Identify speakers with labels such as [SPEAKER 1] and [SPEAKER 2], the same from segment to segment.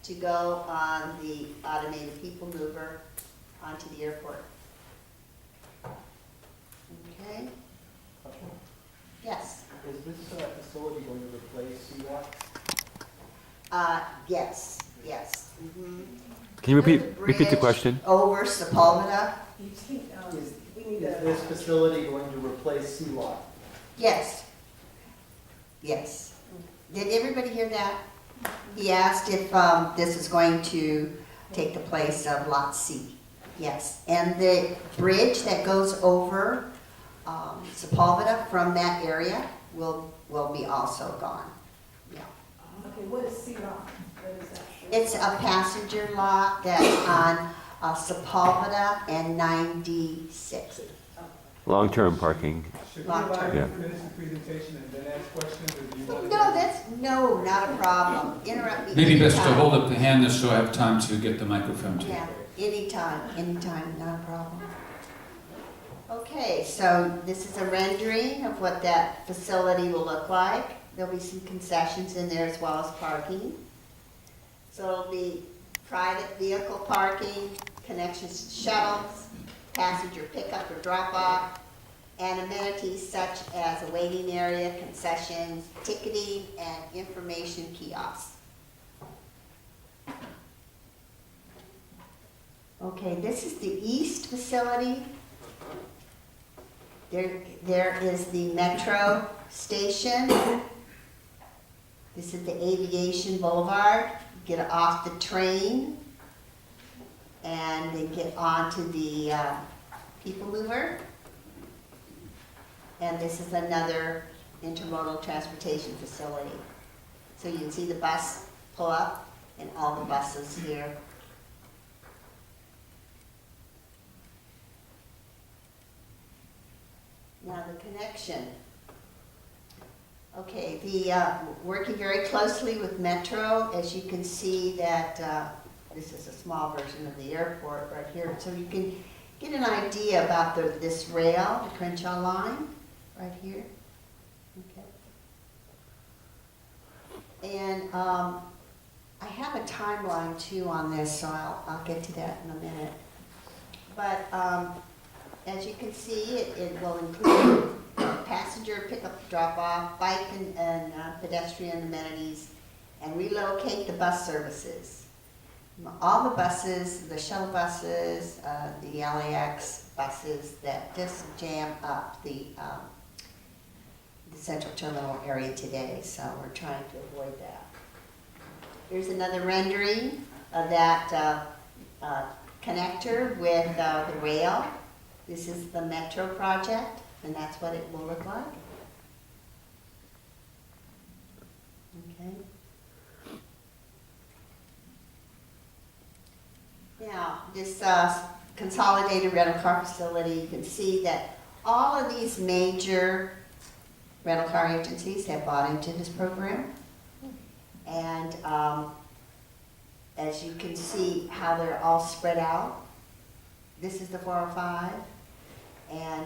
[SPEAKER 1] to go on the automated people mover onto the airport. Okay? Yes?
[SPEAKER 2] Is this facility going to replace seawalk?
[SPEAKER 1] Yes, yes.
[SPEAKER 3] Can you repeat the
[SPEAKER 1] Bridge
[SPEAKER 3] question?
[SPEAKER 1] over Sepulveda?
[SPEAKER 2] Is this facility going to replace seawalk?
[SPEAKER 1] Yes. Yes. Did everybody hear that? He asked if this is going to take the place of Lot C. Yes. And the bridge that goes over Sepulveda from that area will be also gone. Yeah.
[SPEAKER 4] Okay, what is C-Rock? What is that?
[SPEAKER 1] It's a passenger lot that's on Sepulveda and 96.
[SPEAKER 3] Long-term parking.
[SPEAKER 5] Should we
[SPEAKER 1] Long
[SPEAKER 5] allow
[SPEAKER 1] term.
[SPEAKER 5] you to finish the presentation and then ask questions, or do you want to?
[SPEAKER 1] No, not a problem. Interrupt me.
[SPEAKER 6] Maybe best to
[SPEAKER 1] anytime.
[SPEAKER 6] hold up the hand just so I have time to get the microphone to you.
[SPEAKER 1] Yeah, anytime, not a problem. Okay, so this is a rendering of what that facility will look like. There'll be some concessions in there as well as parking. So it'll be private vehicle parking, connections to shuttles, passenger pickup or drop-off, and amenities such as a waiting area, concessions, ticketing, and information kiosks. Okay, this is the east facility. There is the metro station. This is the Aviation Boulevard. Get off the train and then get onto the people mover. And this is another intermodal transportation facility. So you can see the bus pull up and all the buses here. Now the connection. Okay, working very closely with Metro, as you can see that this is a small version of the airport right here, so you can get an idea about this rail, the Crenshaw line, right here. Okay. And I have a timeline too on this, so I'll get to that in a minute. But as you can see, it will include passenger pickup, drop-off, bike and pedestrian amenities, and relocate the bus services. All the buses, the shuttle buses, the LAX buses that just jam up the central terminal area today, so we're trying to avoid that. Here's another rendering of that connector with the rail. This is the Metro project, and that's what it will look like. Okay. Now, this consolidated rental car facility, you can see that all of these major rental car agencies have bought into this program. And as you can see how they're all spread out, this is the 405. And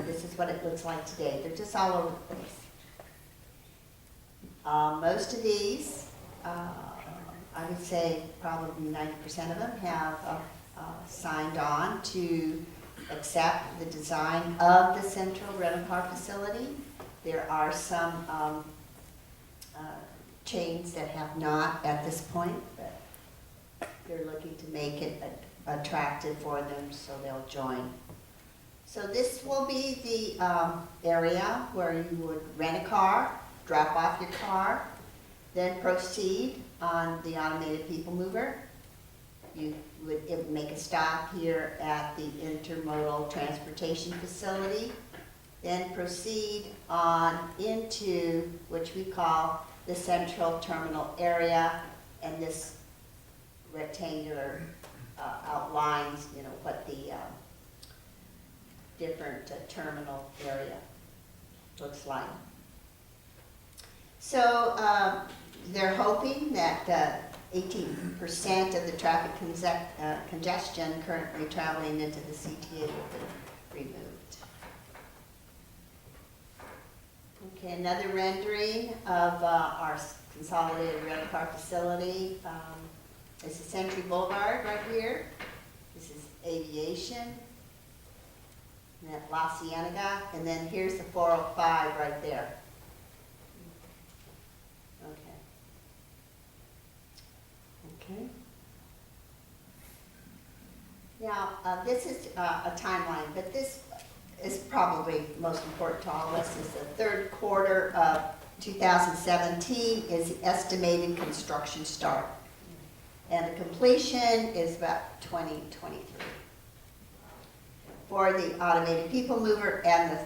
[SPEAKER 1] this is what it looks like today. They're just all over the place. Most of these, I would say probably 90% of them have signed on to accept the design of the central rental car facility. There are some chains that have not at this point, but they're looking to make it attractive for them, so they'll join. So this will be the area where you would rent a car, drop off your car, then proceed on the automated people mover. It would make a stop here at the intermodal transportation facility, then proceed on into which we call the central terminal area, and this rectangular outlines, what the different terminal area looks like. So they're hoping that 18% of the traffic congestion currently traveling into the CTA will be removed. Okay, another rendering of our consolidated rental car facility. This is Century Boulevard right here. This is Aviation. And that La Cienega, and then here's the 405 right there. Okay. Okay. Now, this is a timeline, but this is probably most important to all of us, is the third quarter of 2017 is the estimated construction start. And the completion is about 2023 for the automated people mover and the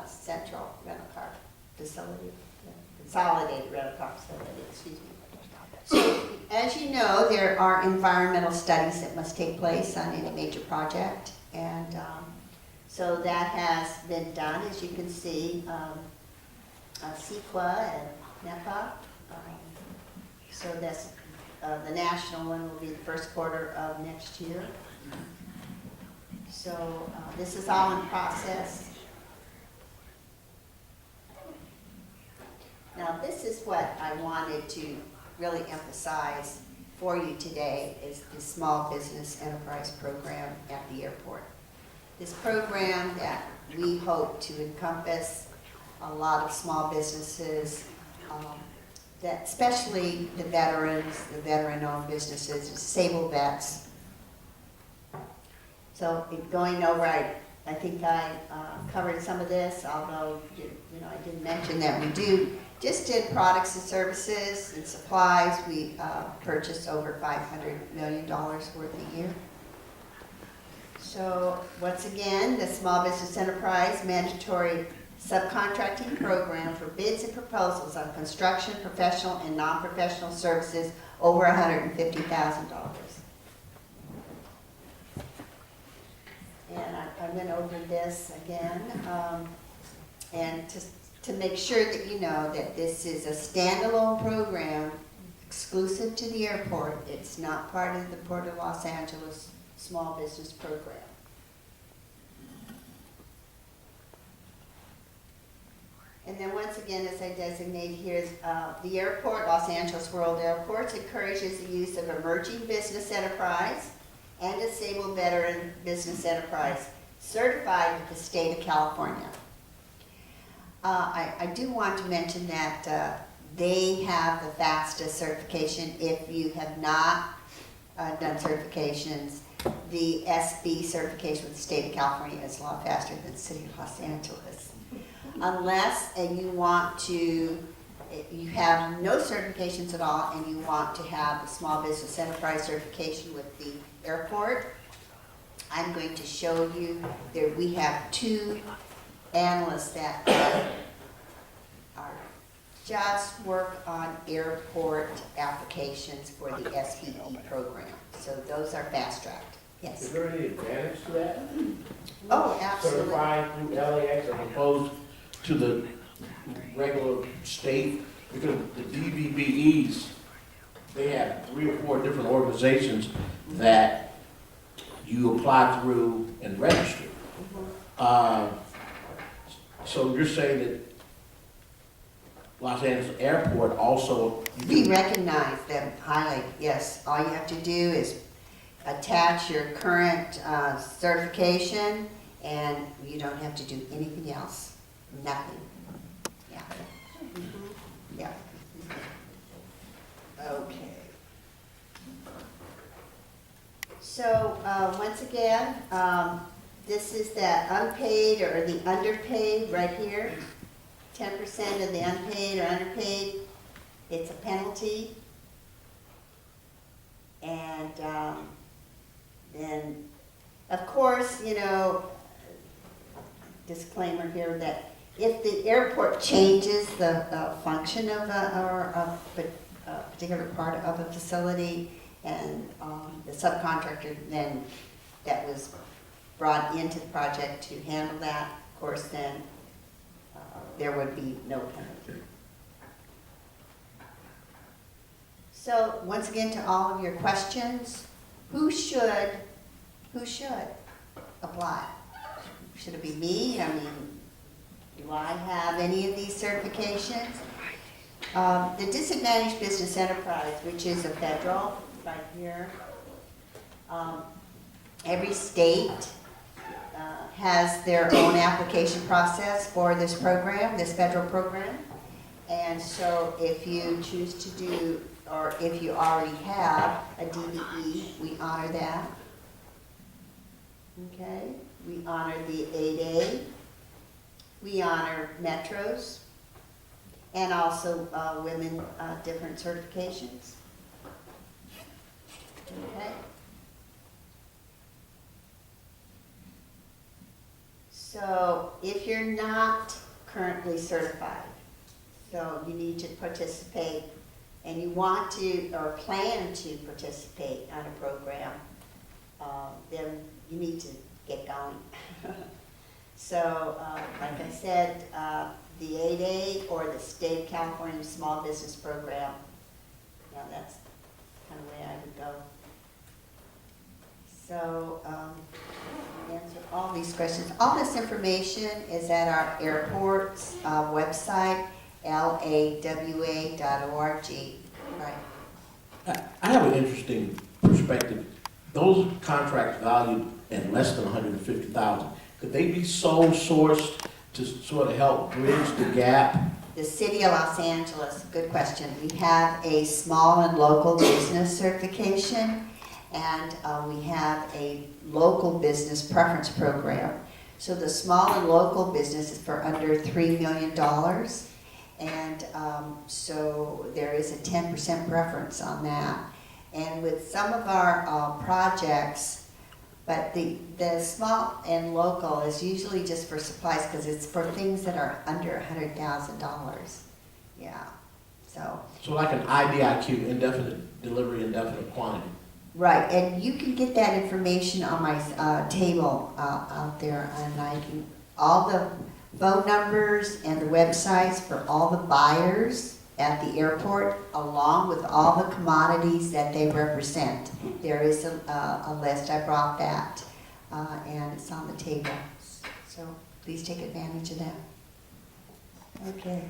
[SPEAKER 1] central rental car facility, consolidated rental car facility, excuse me. So, as you know, there are environmental studies that must take place on any major project, and so that has been done, as you can see, CEQA and NEPA. So that's the national one will be the first quarter of next year. So this is all in process. Now, this is what I wanted to really emphasize for you today, is the Small Business Enterprise Program at the airport. This program that we hope to encompass a lot of small businesses, that especially the veterans, the veteran-owned businesses, disabled vets. So going over, I think I covered some of this, although I didn't mention that we just did products and services and supplies. We purchased over $500 million worth a year. So once again, the Small Business Enterprise Mandatory Subcontracting Program for bids and proposals on construction, professional, and non-professional services over $150,000. And I went over this again, and to make sure that you know that this is a standalone program exclusive to the airport. It's not part of the Port of Los Angeles Small Business Program. And then once again, as I designate here, the airport, Los Angeles World Airports, encourages the use of emerging business enterprise and disabled veteran business enterprise certified with the state of California. I do want to mention that they have the fastest certification. If you have not done certifications, the SB certification with the state of California is a lot faster than the city of Los Angeles. Unless you have no certifications at all and you want to have the small business enterprise certification with the airport, I'm going to show you there. We have two analysts that are just work on airport applications for the SBE program. So those are fast tracked. Yes.
[SPEAKER 7] Is there any advantage to that?
[SPEAKER 1] Oh, absolutely.
[SPEAKER 7] Certified through LAX as opposed to the regular state? Because the DVBEs, they have 3 or 4 different organizations that you apply through and register. So you're saying that Los Angeles Airport also...
[SPEAKER 1] We recognize them highly, yes. All you have to do is attach your current certification, and you don't have to do anything else. Nothing. Yeah. Yeah. Okay. So once again, this is that unpaid or the underpaid right here. 10% of the unpaid or underpaid, it's a penalty. And then, of course, disclaimer here that if the airport changes the function of a particular part of a facility and the subcontractor then that was brought into the project to handle that, of course, then there would be no penalty. So once again, to all of your questions, who should apply? Should it be me? I mean, do I have any of these certifications? The disadvantaged business enterprise, which is a federal, right here. Every state has their own application process for this program, this federal program. And so if you choose to do, or if you already have a DBE, we honor that. Okay, we honor the 8A. We honor metros and also women different certifications. Okay. So if you're not currently certified, so you need to participate and you want to or plan to participate on a program, then you need to get going. So, like I said, the 8A or the State of California Small Business Program, that's kind of the way I would go. So, answer all these questions. All this information is at our airport's website, lawa.org. Right.
[SPEAKER 7] I have an interesting perspective. Those contracts valued at less than $150,000, could they be sole sourced to sort of help bridge the gap?
[SPEAKER 1] The City of Los Angeles, good question. We have a small and local business certification, and we have a local business preference program. So the small and local business is for under $3 million, and so there is a 10% preference on that. And with some of our projects, but the small and local is usually just for supplies because it's for things that are under $100,000. Yeah, so.
[SPEAKER 7] So like an IDIQ, indefinite delivery, indefinite quantity.
[SPEAKER 1] Right, and you can get that information on my table out there, and I can, all the phone numbers and the websites for all the buyers at the airport, along with all the commodities that they represent. There is a list, I brought that, and it's on the table. So please take advantage of that. Okay.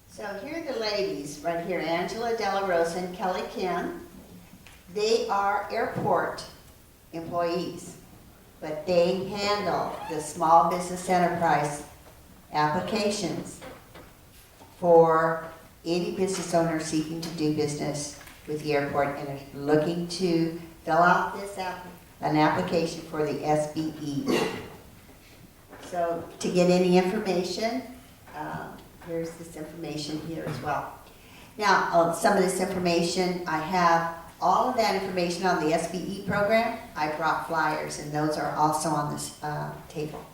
[SPEAKER 1] So here are the ladies, right here, Angela Della Rosa and Kelly Kim. They are airport employees, but they handle the small business enterprise applications for any business owner seeking to do business with the airport and are looking to fill out this an application for the SBE. So to get any information, here's this information here as well. Now, some of this information, I have all of that information on the SBE program. I brought flyers, and those are also on this table.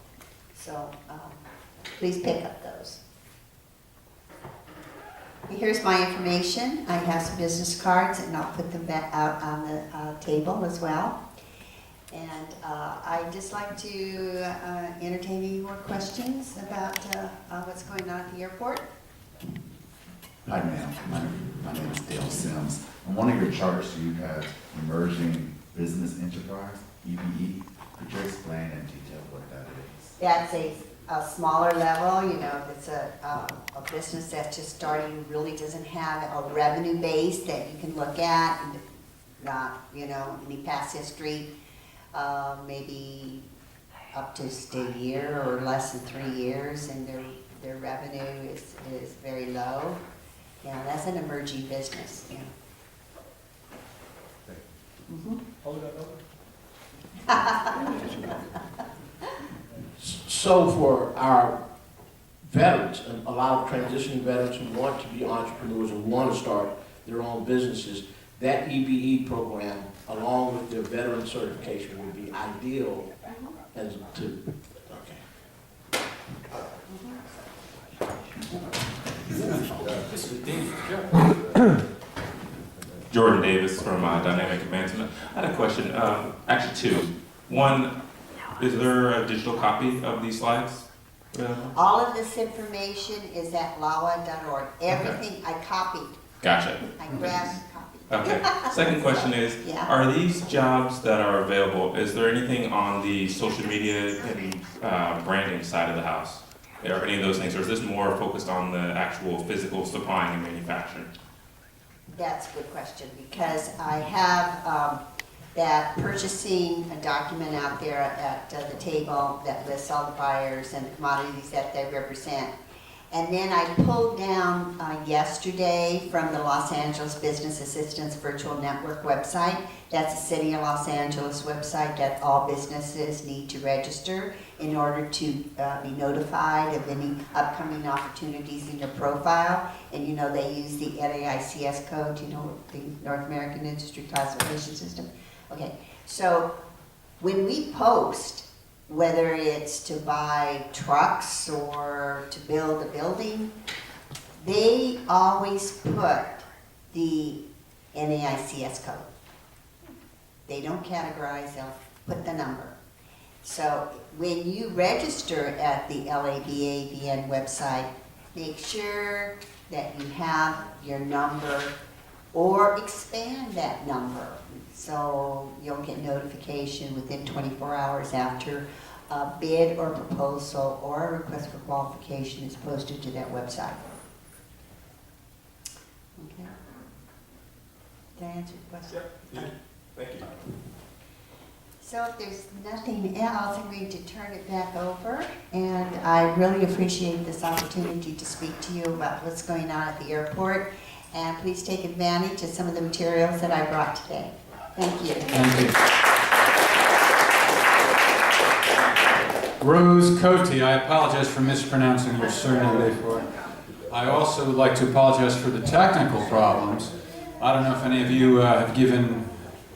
[SPEAKER 1] So please pick up those. Here's my information. I have some business cards, and I'll put them back out on the table as well. And I'd just like to entertain any more questions about what's going on at the airport.
[SPEAKER 8] Hi, ma'am. My name is Dale Sims. On one of your charts, you have emerging business enterprise, EBE. Could you explain in detail what that is?
[SPEAKER 1] That's a smaller level, it's a business that's just starting, really doesn't have a revenue base that you can look at, and not, any past history, maybe up to just a year or less than 3 years, and their revenue is very low. Yeah, that's an emerging business, yeah. Mm-hmm.
[SPEAKER 5] Hold it up.
[SPEAKER 7] So for our veterans, and a lot of transitioning veterans who want to be entrepreneurs and want to start their own businesses, that EBE program, along with their veteran certification, would be ideal as to, okay.
[SPEAKER 9] Jordan Davis from Dynamic Advancement. I had a question, actually two. One, is there a digital copy of these slides?
[SPEAKER 1] All of this information is at lawa.org. Everything I copied.
[SPEAKER 9] Gotcha.
[SPEAKER 1] I grabbed, copied.
[SPEAKER 9] Okay. Second question is,
[SPEAKER 1] Yeah.
[SPEAKER 9] are these jobs that are available, is there anything on the social media and branding side of the house? or any of those things, or is this more focused on the actual physical supplying and manufacturing?
[SPEAKER 1] That's a good question, because I have that purchasing a document out there at the table that lists all the buyers and the commodities that they represent. And then I pulled down yesterday from the Los Angeles Business Assistance Virtual Network website. That's the City of Los Angeles website that all businesses need to register in order to be notified of any upcoming opportunities in your profile. And you know, they use the NAICS code, you know, the North American Industry Classification System. Okay, so when we post, whether it's to buy trucks or to build a building, they always put the NAICS code. They don't categorize, they'll put the number. So when you register at the LABAVN website, make sure that you have your number or expand that number. So you'll get notification within 24 hours after a bid or proposal or a request for qualification is posted to that website. Okay. Did I answer your question?
[SPEAKER 9] Yep. Thank you.
[SPEAKER 1] So if there's nothing else, I'm going to turn it back over. And I really appreciate this opportunity to speak to you about what's going on at the airport. And please take advantage of some of the materials that I brought today. Thank you.
[SPEAKER 6] Thank you. Rose Cote, I apologize for mispronouncing your surname before. I also would like to apologize for the technical problems. I don't know if any of you have given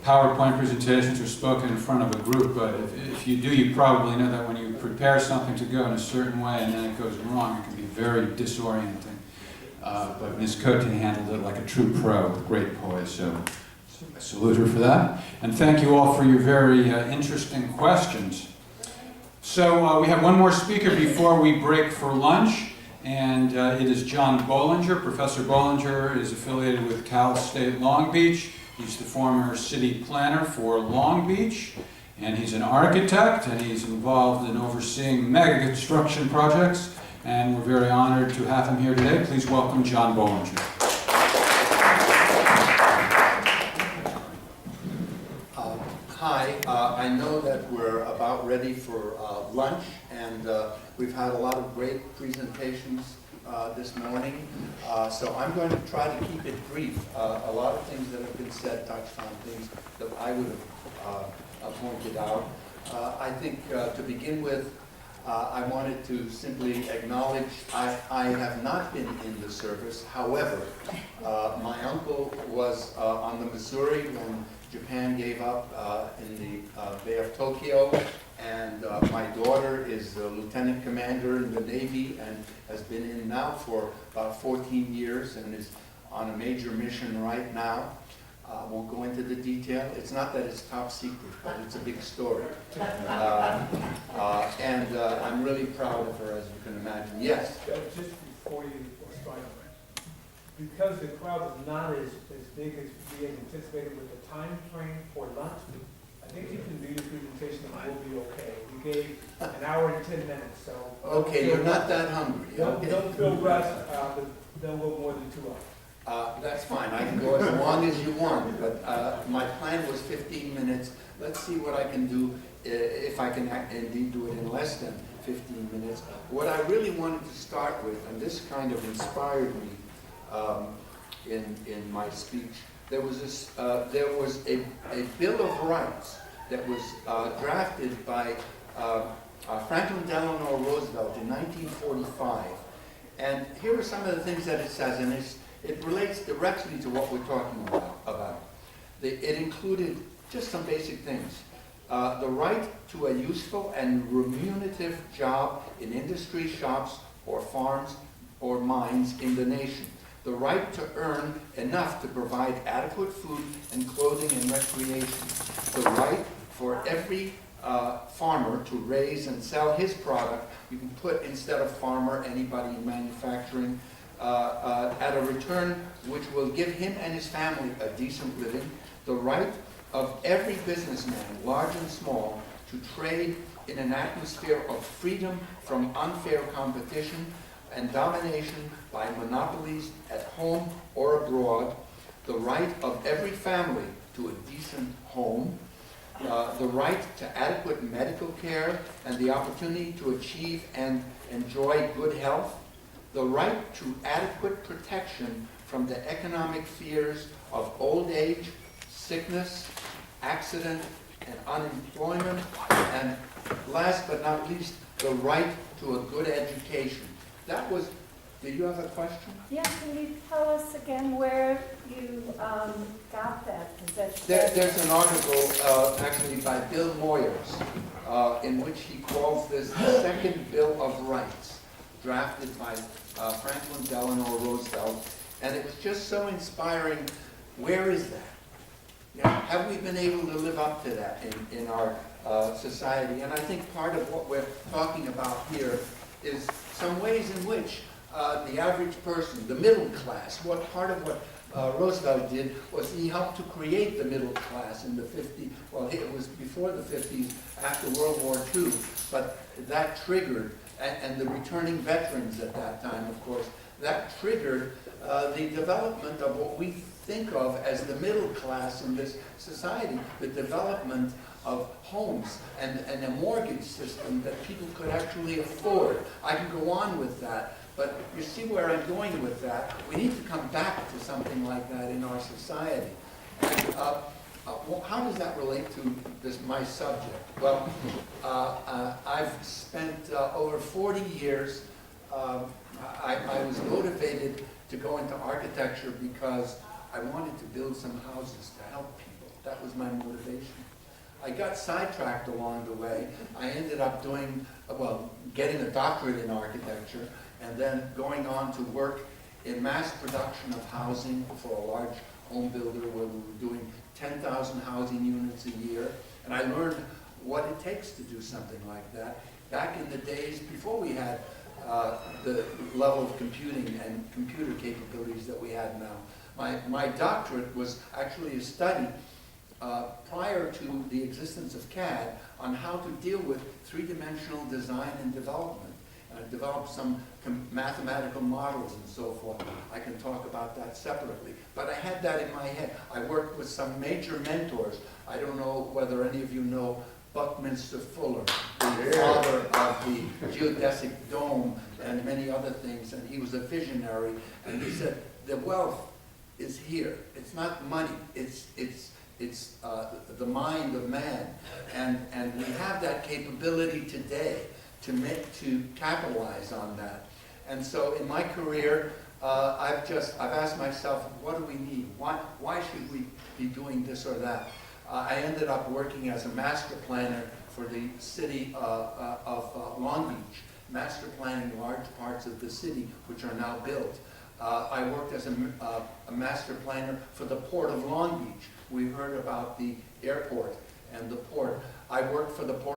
[SPEAKER 6] PowerPoint presentations or spoken in front of a group, but if you do, you probably know that when you prepare something to go in a certain way and then it goes wrong, it can be very disorienting. But Ms. Cote handled it like a true pro with great poise, so I salute her for that. And thank you all for your very interesting questions. So we have one more speaker before we break for lunch, and it is John Bollinger. Professor Bollinger is affiliated with Cal State Long Beach. He's the former city planner for Long Beach, and he's an architect, and he's involved in overseeing mega construction projects, and we're very honored to have him here today. Please welcome John Bollinger.
[SPEAKER 10] Hi, I know that we're about ready for lunch, and we've had a lot of great presentations this morning, so I'm going to try to keep it brief. A lot of things that have been said touched on things that I would have pointed out. I think to begin with, I wanted to simply acknowledge I have not been in the service. However, my uncle was on the Missouri when Japan gave up in the Bay of Tokyo, and my daughter is a lieutenant commander in the Navy and has been in now for about 14 years and is on a major mission right now. Won't go into the detail. It's not that it's top secret, but it's a big story. And I'm really proud of her, as you can imagine. Yes?
[SPEAKER 5] Just before you start, because the crowd is not as big as we had anticipated with the time frame for lunch, I think you can do the presentation and we'll be okay. We gave an hour and 10 minutes, so.
[SPEAKER 10] Okay, you're not that hungry.
[SPEAKER 5] Don't feel rushed, but don't go more than 2 hours.
[SPEAKER 10] That's fine. I can go as long as you want, but my plan was 15 minutes. Let's see what I can do, if I can indeed do it in less than 15 minutes. What I really wanted to start with, and this kind of inspired me in my speech, there was a Bill of Rights that was drafted by Franklin Delano Roosevelt in 1945. And here are some of the things that it says, and it relates directly to what we're talking about. It included just some basic things. The right to a useful and remunerative job in industry, shops, or farms, or mines in the nation. The right to earn enough to provide adequate food and clothing and recreation. The right for every farmer to raise and sell his product. You can put, instead of farmer, anybody in manufacturing, at a return which will give him and his family a decent living. The right of every businessman, large and small, to trade in an atmosphere of freedom from unfair competition and domination by monopolies at home or abroad, the right of every family to a decent home, the right to adequate medical care and the opportunity to achieve and enjoy good health, the right to adequate protection from the economic fears of old age, sickness, accident, and unemployment, and last but not least, the right to a good education. That was, do you have a question?
[SPEAKER 4] Yeah, can you tell us again where you got that? Is
[SPEAKER 10] There's an article actually by Bill Moyers in which he calls this the Second Bill of Rights, drafted by Franklin Delano Roosevelt, and it was just so inspiring. Where is that? You know, have we been able to live up to that in our society? And I think part of what we're talking about here is some ways in which the average person, the middle class, part of what Roosevelt did was he helped to create the middle class in the 50s. Well, it was before the 50s, after World War II, but that triggered, and the returning veterans at that time, of course, that triggered the development of what we think of as the middle class in this society, the development of homes and a mortgage system that people could actually afford. I can go on with that, but you see where I'm going with that. We need to come back to something like that in our society. And, how does that relate to my subject? Well, I've spent over 40 years, I was motivated to go into architecture because I wanted to build some houses to help people. That was my motivation. I got sidetracked along the way. I ended up getting a doctorate in architecture and then going on to work in mass production of housing for a large home builder where we were doing 10,000 housing units a year. And I learned what it takes to do something like that back in the days before we had the level of computing and computer capabilities that we have now. My doctorate was actually a study prior to the existence of CAD on how to deal with three-dimensional design and development. And I developed some mathematical models and so forth. I can talk about that separately. But I had that in my head. I worked with some major mentors. I don't know whether any of you know Buckminster Fuller, the father of the geodesic dome and many other things. And he was a visionary. And he said, the wealth is here. It's not money. It's the mind of man, and we have that capability today to capitalize on that. And so in my career, I've asked myself, what do we need? Why should we be doing this or that? I ended up working as a master planner for the city of Long Beach, master planning large parts of the city which are now built. I worked as a master planner for the Port of Long Beach. We heard about the airport and the port. I worked for the Port